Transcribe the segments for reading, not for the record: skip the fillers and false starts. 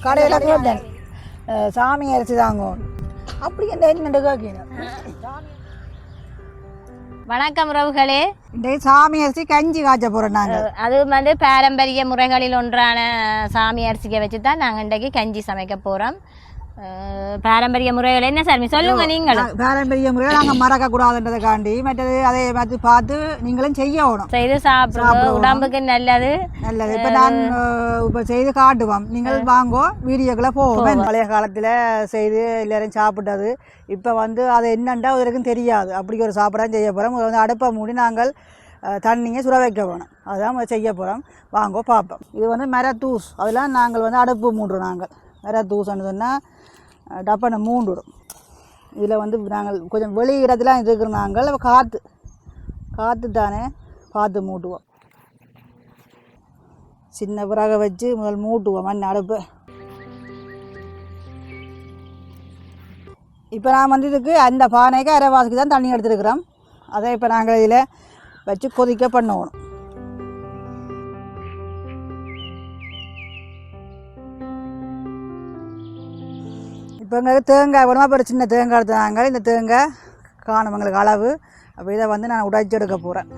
கடையில் கேட்டேன் சாமி அரிசி தாங்க அப்படி என்ன கேட்கணும். வணக்கம் உறவுகளே. இந்த சாமி அரிசி கஞ்சி காய்ச்ச போகிறோம் நாங்கள். அது வந்து பாரம்பரிய முறைகளில் ஒன்றான சாமி அரிசியை வச்சு தான் நாங்கள் இன்றைக்கு கஞ்சி சமைக்க போகிறோம். பாரம்பரிய முறைகள் என்ன சாமி சொல்லுங்க. நீங்களும் பாரம்பரிய முறைகள் நாங்கள் மறக்கக்கூடாதுன்றதுக்காண்டி மற்றது அதை பார்த்து நீங்களும் செய்யணும், செய்து சாப்பிடுங்க, உடம்புக்கு நல்லது நல்லது. இப்போ நான் இப்போ செய்து காட்டுவோம், நீங்கள் வாங்கோ வீடியோக்குள்ளே போவோம். பழைய காலத்தில் செய்து எல்லாரும் சாப்பிட்டது இப்போ வந்து அது என்னண்டா வரைக்கும் தெரியாது. அப்படி ஒரு சாப்பிடாம செய்ய போகிறோம். வந்து அடுப்பை மூடி நாங்கள் தண்ணியை சுட வைக்க போகணும், அதுதான் செய்ய போகிறோம். வாங்கோ பார்ப்போம். இது வந்து மரத்தூஸ், அதெல்லாம் நாங்கள் வந்து அடுப்பு மூடுறோம். நாங்கள் மரத்தூசுன்னு சொன்னால் டப்பனை மூண்டுடும். இதில் வந்து நாங்கள் கொஞ்சம் வெளி இடத்துல இருக்கிற நாங்கள் காற்று தானே பார்த்து மூட்டுவோம். சின்ன பிறக வச்சு முதல் மூட்டுவோம் மண் அடுப்பு. இப்போ நான் வந்து இதுக்கு அந்த பானைக்கு அரைவாசிக்கு தான் தண்ணி எடுத்துருக்குறோம். அதை இப்போ நாங்கள் இதில் வச்சு கொதிக்க பண்ணணும். இப்போ எங்களுக்கு தேங்காய் வேணுமா, அப்புறம் சின்ன தேங்காய் எடுத்தாங்க. இந்த தேங்காய் காணும் எங்களுக்கு அளவு. அப்போ இதை வந்து நான் உடைச்சி எடுக்க போகிறேன்.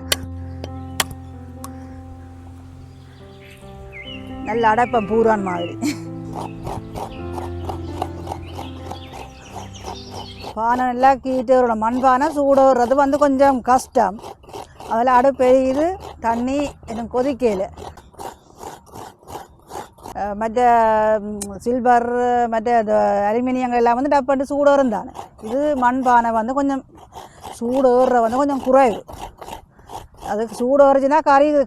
நல்ல அடைப்பேன் பூரான் மாதிரி. பானை நல்லா கீட்டு வரணும். மண்பானை சூட வர்றது வந்து கொஞ்சம் கஷ்டம். அதில் அடுப்பு எரியுது, தண்ணி எனக்கு கொதிக்கல. மற்ற சில்வர் மற்ற அந்த அலுமினியங்கள் எல்லாம் வந்து டப்பட்டு சூடு இருந்தானே. இது மண்பானை வந்து கொஞ்சம் சூடு ஏறுற வந்து கொஞ்சம் குறைவு. அதுக்கு சூடு வரைச்சுன்னா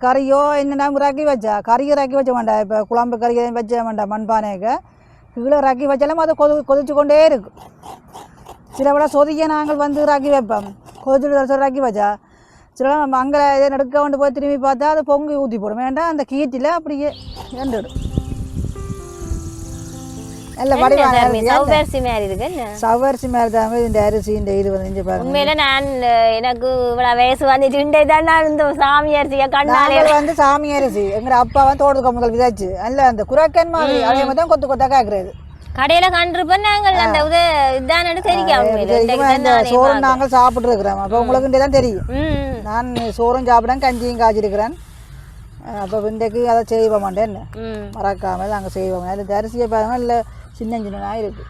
கறியோ என்னென்னா இறக்கி வச்சா கறி இறக்கி வச்ச வேண்டாம். இப்போ குழம்பு கறி வச்ச வேண்டாம். மண்பானைக்கு கீழே இறக்கி வச்சாலும் அது கொதிச்சு கொண்டே இருக்கும். சில விட சொதிக்க நாங்கள் வந்து இறக்கி வைப்போம். கொதிச்சுட்டு இறக்கி வச்சா சில அங்கே இதை நடுக்க கொண்டு போய் திரும்பி பார்த்தா அதை பொங்கி ஊற்றி போடும். வேண்டாம் அந்த கீட்டில் அப்படியே ஏண்டுடும். சவ்வரிசி மாதிரி இருக்கு. சவ்வரிசி மாதிரி தாங்க இந்த அரிசி. இந்த இது வந்து உண்மையில நான் எனக்கு இவ்வளவு வயசு வந்துட்டு தான் நான் இந்த சாமி அரிசியை கண்டாலே வந்து சாமி அரிசி எங்க அப்பா வந்து தோட்டத்துக்கு முதல் விதாச்சு அல்ல அந்த குரக்கன் மாதிரி அதே மாதிரி தான் கொத்து கொத்தா காக்குறது. கடையில கண்டிருப்போம் நாங்கள் அந்த இதானு தெரியும். சோறு நாங்கள் சாப்பிட்டு இருக்கிறோம். அப்போ உங்களுக்கு தான் தெரியும். நான் சோறும் சாப்பிட்டேன், கஞ்சியும் காய்ச்சிருக்கிறேன். அப்போ இன்றைக்கு அதை செய்ய மாட்டேன். என்ன மறக்காமல் நாங்கள் செய்வோம். அதில் அரிசியை பாருங்க இல்லை சின்ன சின்னதாக இருக்குது.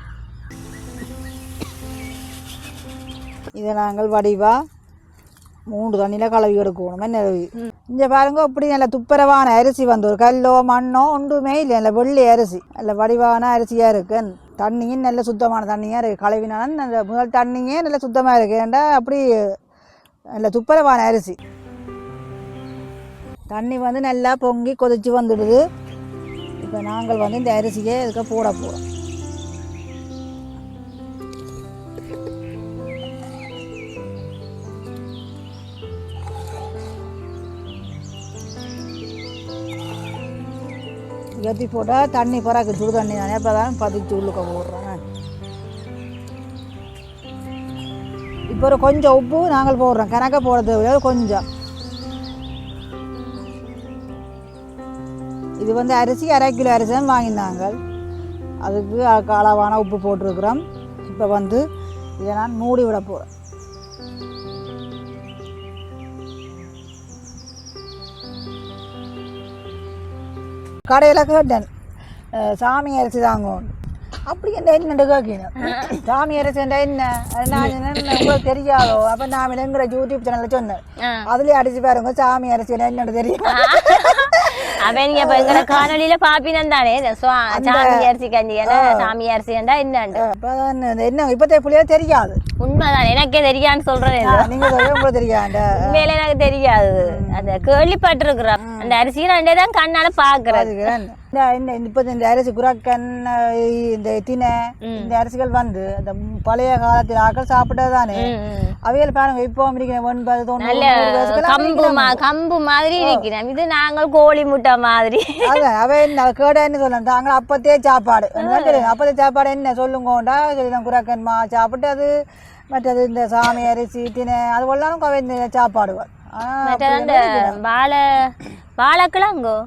இதை நாங்கள் வடிவாக 3 தண்ணியில் கலவி எடுக்கணும். நிலவி இங்கே பாருங்க இப்படி நல்ல துப்புரவான அரிசி வந்து ஒரு கல்லோ மண்ணோ ஒன்றுமே இல்லை. நல்ல வெள்ளி அரிசி நல்ல வடிவான அரிசியாக இருக்கு. தண்ணியும் நல்ல சுத்தமான தண்ணியாக இருக்குது. கலவினாலும் நல்ல முதல் தண்ணியே நல்ல சுத்தமாக இருக்குது. ஏன்டா அப்படி நல்ல துப்புரவான அரிசி. தண்ணி வந்து நல்லா பொங்கி கொதிச்சு வந்துடுது. இப்போ நாங்கள் வந்து இந்த அரிசியை இதுக்கு போட போகிறோம். ஏற்றி போட்டால் தண்ணி பறாக்கு சுடு தண்ணி தானே. அப்போ தான் பதிச்சு உள்ளுக்க போடுறோம். இப்போ ஒரு கொஞ்சம் உப்பு நாங்கள் போடுறோம். கணக்க போடுறது கொஞ்சம். இது வந்து அரிசி 1/2 கிலோ அரிசி தான் வாங்கினாங்க. அதுக்கு அளவான உப்பு போட்டிருக்கிறோம். இப்போ வந்து இதை நான் மூடி விட போகிறேன். கடையில் கேட்டேன் சாமி அரிசி தாங்க அப்படி என்ன கேட்கணும். சாமி அரிசி என்ன உங்களுக்கு தெரியாதோ. அப்போ நான் எங்கிற யூடியூப் சேனலில் சொன்னேன். அதுலேயே அடிச்சு பாருங்க சாமி அரிசி என்னன்னு தெரியும். அவன் இப்ப எங்கட காணொலியில பாப்பினம் தானே சாமி அரிசி கஞ்சி சாமி அரிசி என்ன இப்பத்தே புள்ளியா தெரியாது. உண்மைதான், எனக்கே தெரியான்னு சொல்றேன். நீங்க உங்களுக்கு தெரியாது. உண்மையில எனக்கு தெரியாது. அந்த கேள்விப்பட்டிருக்கிறோம். அந்த அரிசியை நான் தான் கண்ணால பாக்குறது. இப்ப இந்த அரிசி குரக்கன் இந்த தினை இந்த அரிசிகள் வந்து அந்த பழைய காலத்தில் ஆக்கள் சாப்பிட்டதானே. அவையில் பாருங்க இப்போ 80 கம்பு மாதிரி இருக்கிறேன். இது நாங்கள் கோழி முட்டை மாதிரி. அதான் அவை என்ன கேடான்னு சொல்லலாம். தாங்கள் அப்பத்தே சாப்பாடு அப்பத்தே சாப்பாடு என்ன சொல்லுங்கோண்டா குரக்கன் மா சாப்பிட்டு அது மற்றது இந்த சாமி அரிசி தினை அது போலாம் சாப்பாடுவார். வாழைக்கிழங்கோ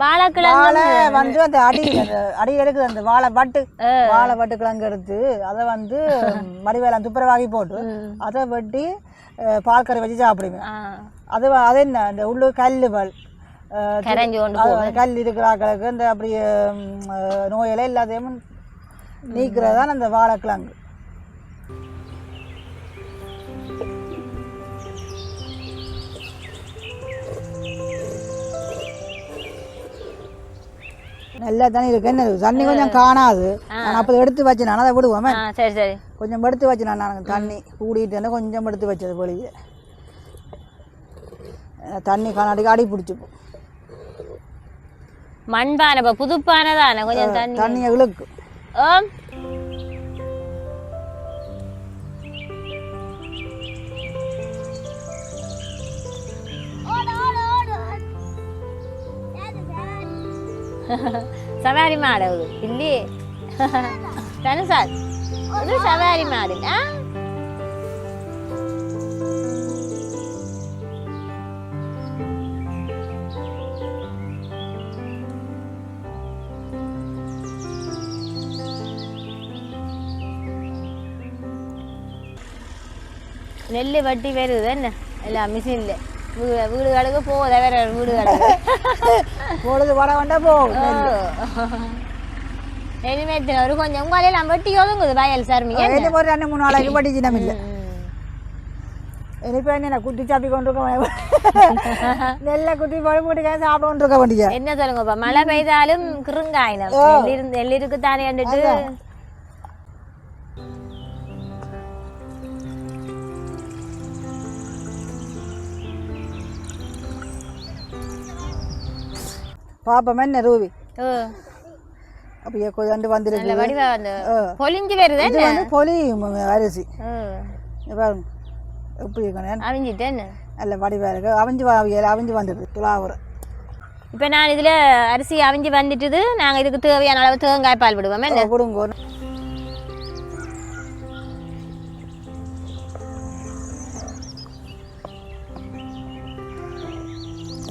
வாழைக்கிழங்கு வாழை வந்து அந்த அடியில் இருக்குது அந்த வாழை வட்டு கிழங்கு எடுத்து அதை வந்து மடிவேலாம் துப்புரவாகி போட்டு அதை வெட்டி பால் கறி வச்சு சாப்பிடுவேன். அது என்ன இந்த உள்ளு கல்லுவல் கல் இருக்கிறாக்களுக்கு இந்த அப்படி நோயெல்லாம் எல்லாத்தையும் நீக்கிறதான் அந்த வாழைக்கிழங்கு. நல்லா தண்ணி இருக்கு. என்ன தண்ணி கொஞ்சம் காணாது. நான் அப்போ எடுத்து வச்சேன். நான் அதை விடுவேன். சரி சரி கொஞ்சம் எடுத்து வச்சேன். நான் தண்ணி கூடிட்டு கொஞ்சம் எடுத்து வச்சது வெளியே. தண்ணி காணாடிக்கு அடி பிடிச்சிப்போம். மண்பானை புதுப்பானை தானே கொஞ்சம் தண்ணியை இழுக்கு. சவாரி மாடு இல்லையே தானே சார்? அது சவாரி மாடு. நெல் வட்டி வருது என்ன எல்லாம் மிஷின்ல வீடுகளுக்கு போகுத வேற வீடுகளுக்கு பொழுது வர வேண்டாம் போகும். இனிமேல் ஒரு கொஞ்சம் உங்களால நம்ம வெட்டி ஒதுங்குது வயல் சார்மி. ஒரு 2-3 நாளைக்கு படிச்சு நம்ம இல்லை. இனிப்ப என்ன குட்டி சாப்பி கொண்டிருக்க நெல்லை குட்டி பழு போட்டு சாப்பிட கொண்டிருக்க வேண்டிய என்ன சொல்லுங்கப்பா. மழை பெய்தாலும் கிருங்காயினம் நெல் இருக்கு தானே கண்டுட்டு பாப்பா என்ன ரூபி அப்படியே கொஞ்சம் வந்துருக்கு. பொலிஞ்சு வருது. இது வந்து பொலியும் அரிசி பாருங்க எப்படி இருக்கணும். அவிஞ்சிட்டேன்னு நல்ல வடிவாக இருக்கு. அவிஞ்சு வந்துடுது துளாவுற. இப்போ நான் இதில் அரிசி அவிஞ்சு வந்துட்டுது. நாங்கள் இதுக்கு தேவையான அளவு தேங்காய் பால் விடுவோம். என்ன கொடுங்க.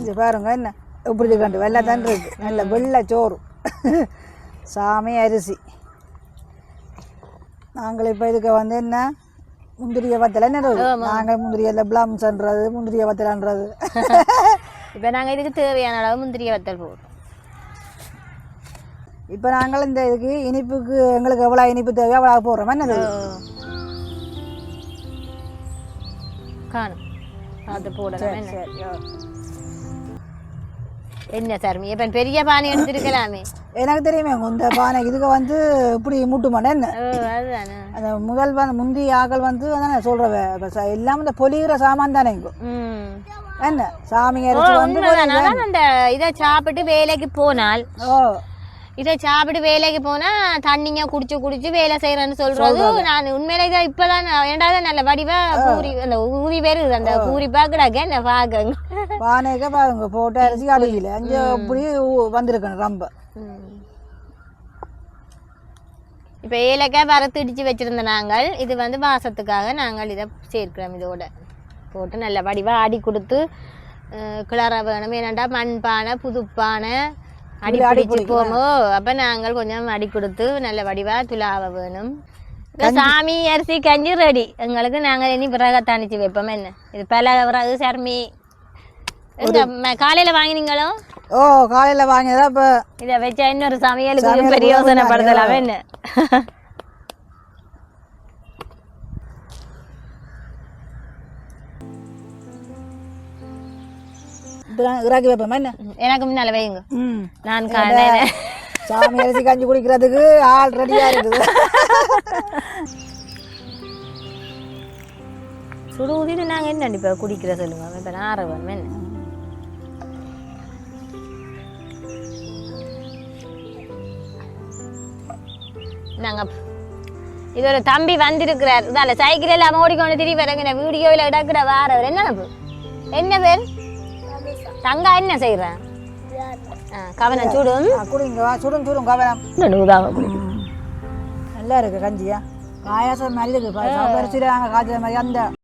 இங்கே பாருங்க என்ன இப்படி கண்டு வெள்ளை தண்டு இருக்கு. நல்ல வெள்ளை சோறு சாமி அரிசி. நாங்கள் இப்போ இதுக்கு வந்து என்ன முந்திரிய வத்தலை என்ன நாங்கள் முந்திரிய பிளம்ஸ்ன்றது முந்திரிய வத்தலைன்றது. இப்போ நாங்கள் இதுக்கு தேவையான அளவு முந்திரிய வத்தல் போடுறோம். இப்போ நாங்கள் இந்த இதுக்கு இனிப்புக்கு எங்களுக்கு எவ்வளோ இனிப்பு தேவையோ அவ்வளோ போடுறோம். என்னது காணும் அது போடுறோம். என்ன சார் இப்போ பெரிய பானை எடுத்துருக்கலாமே. எனக்கு தெரியுமே இந்த பானை இதுக்கு வந்து இப்படி மூட்டு மாட்டேன். என்ன அதுதானே அந்த முதல் முந்தைய ஆக்கள் வந்து அதானே சொல்றவ எல்லாம் இந்த பொலிகிற சாமான் தானே இங்கும். என்ன சாமி அந்த இதை சாப்பிட்டு வேலைக்கு போனால் இதை சாப்பிட்டு வேலைக்கு போனா தண்ணிங்க குடிச்சு வேலை செய்யறேன்னு சொல்றது. நான் உண்மையில இதை இப்பதான் ஏண்டாவது நல்ல வடிவா பூரி அந்த ஊதி வருது. அந்த பூரி பாக்குறாங்க என்ன பாக்குங்க பானைக்க பாருங்க போட்டு அரிசி அடிக்கல அஞ்சு அப்படி வந்திருக்கணும் ரொம்ப. இப்ப ஏலக்காய் வறுத்து இடிச்சு வச்சிருந்த நாங்கள் இது வந்து வாசத்துக்காக நாங்கள் இதை சேர்க்கிறோம். இதோட போட்டு நல்ல வடிவா அடி கொடுத்து கிளற வேணும். ஏன்னாண்டா மண்பானை புதுப்பானை அடி பிடிச்சி போமோ அப்ப நாங்கள் கொஞ்சம் அடி கொடுத்து நல்ல வடிவா துளாவ வேணும். சாமி அரிசி கஞ்சி ரெடி எங்களுக்கு. நாங்கள் இனி பிறகு தனிச்சு வைப்போம். என்ன இது பல பிறகு சர்மி காலையில வாங்கினீங்களோ? காலையில வாங்கினதா. இப்ப இதை வச்சா இன்னொரு சமையலுக்கு பிரயோசனப்படுத்தலாம். என்ன எனக்கு முன்னால வைங்க. நான் காலையில சாமி அரிசி கஞ்சி குடிக்கிறதுக்கு ஆள் ரெடியா இருக்குது. சுடு ஊதிட்டு நாங்க என்ன இப்ப குடிக்கிற சொல்லுங்க. இப்ப நான் ஆரவன் என்ன நாங்க இது ஒரு தம்பி வந்திருக்கிறார். இதால சைக்கிள் எல்லாம் ஓடிக்கொண்டு திரி வரங்க வீடியோவில் இடக்கிற வாரவர். என்ன பேர் தங்கா என்ன செய்யறேன்? கவனம் சுடும் குடிங்க. சுடும் கவனம் நல்லா இருக்கு கஞ்சியா. பாயாசம் மாதிரி இருக்கு. நாங்கள் காய்ச்சல் மாதிரி அந்த